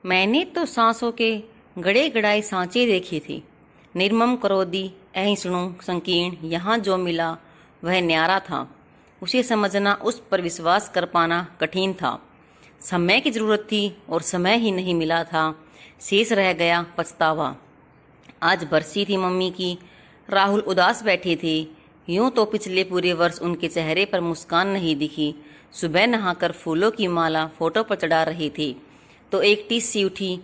मैंने तो सांसों के गड़े गड़ाए सांचे देखे थे, निर्मम क्रोधी अहिष्णु संकीर्ण। यहाँ जो मिला वह न्यारा था, उसे समझना, उस पर विश्वास कर पाना कठिन था। समय की जरूरत थी और समय ही नहीं मिला था। शेष रह गया पछतावा। आज बरसी थी मम्मी की, राहुल उदास बैठे थे। यूं तो पिछले पूरे वर्ष उनके चेहरे पर मुस्कान नहीं दिखी। सुबह नहाकर फूलों की माला फोटो पर चढ़ा रहे थे तो एक टीस सी उठी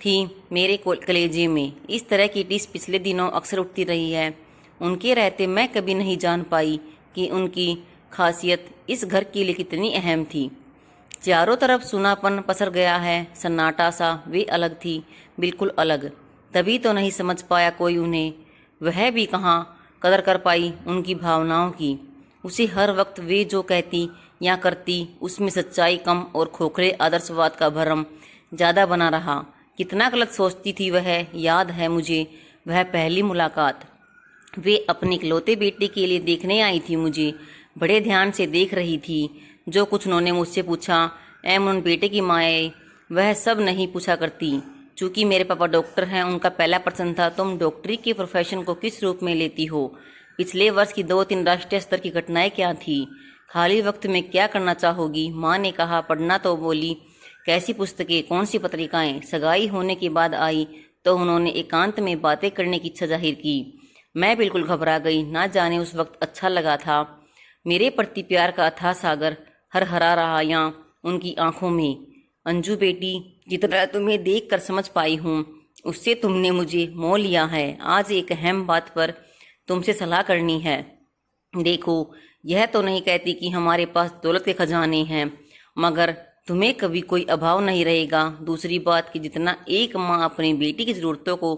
थी मेरे कलेजे में। इस तरह की टीस पिछले दिनों अक्सर उठती रही है। उनके रहते मैं कभी नहीं जान पाई कि उनकी खासियत इस घर के लिए कितनी अहम थी। चारों तरफ सुनापन पसर गया है, सन्नाटा सा। वे अलग थी, बिल्कुल अलग। तभी तो नहीं समझ पाया कोई उन्हें। वह भी कहाँ कदर कर पाई उनकी भावनाओं की। उसे हर वक्त वे जो कहती या करती उसमें सच्चाई कम और खोखले आदर्शवाद का भरम ज़्यादा बना रहा। कितना गलत सोचती थी वह। याद है मुझे वह पहली मुलाकात। वे अपने इकलौते बेटे के लिए देखने आई थी मुझे। बड़े ध्यान से देख रही थी। जो कुछ उन्होंने मुझसे पूछा, उन बेटे की माए, वह सब नहीं पूछा करती। चूंकि मेरे पापा डॉक्टर हैं, उनका पहला प्रश्न था, तुम डॉक्टरी के प्रोफेशन को किस रूप में लेती हो? पिछले वर्ष की 2-3 राष्ट्रीय स्तर की घटनाएं क्या थी? खाली वक्त में क्या करना चाहोगी? माँ ने कहा पढ़ना, तो बोली कैसी पुस्तकें, कौन सी पत्रिकाएं? सगाई होने के बाद आई तो उन्होंने एकांत में बातें करने की इच्छा जाहिर की। मैं बिल्कुल घबरा गई। ना जाने उस वक्त अच्छा लगा था। मेरे प्रति प्यार का अथाह सागर हरहरा रहा यहाँ उनकी आंखों में। अंजू बेटी, जितना तुम्हें देख कर समझ पाई हूँ उससे तुमने मुझे मोह लिया है। आज एक अहम बात पर तुमसे सलाह करनी है। देखो, यह तो नहीं कहती कि हमारे पास दौलत के खजाने हैं, मगर तुम्हें कभी कोई अभाव नहीं रहेगा। दूसरी बात कि जितना एक माँ अपनी बेटी की ज़रूरतों को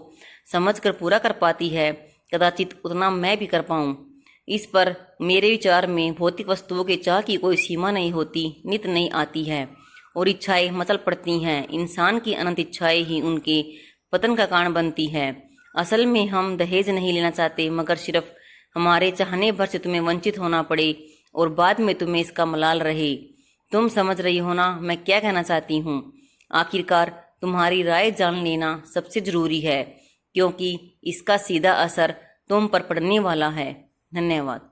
समझकर पूरा कर पाती है, कदाचित उतना मैं भी कर पाऊँ। इस पर मेरे विचार में भौतिक वस्तुओं के चाह की कोई सीमा नहीं होती। नित नहीं आती है और इच्छाएं मचल पड़ती हैं। इंसान की अनंत इच्छाएं ही उनके पतन का कारण बनती है। असल में हम दहेज नहीं लेना चाहते, मगर सिर्फ हमारे चाहने भर से तुम्हें वंचित होना पड़े और बाद में तुम्हें इसका मलाल रहे। तुम समझ रही हो ना मैं क्या कहना चाहती हूँ? आखिरकार तुम्हारी राय जान लेना सबसे जरूरी है, क्योंकि इसका सीधा असर तुम पर पड़ने वाला है। धन्यवाद।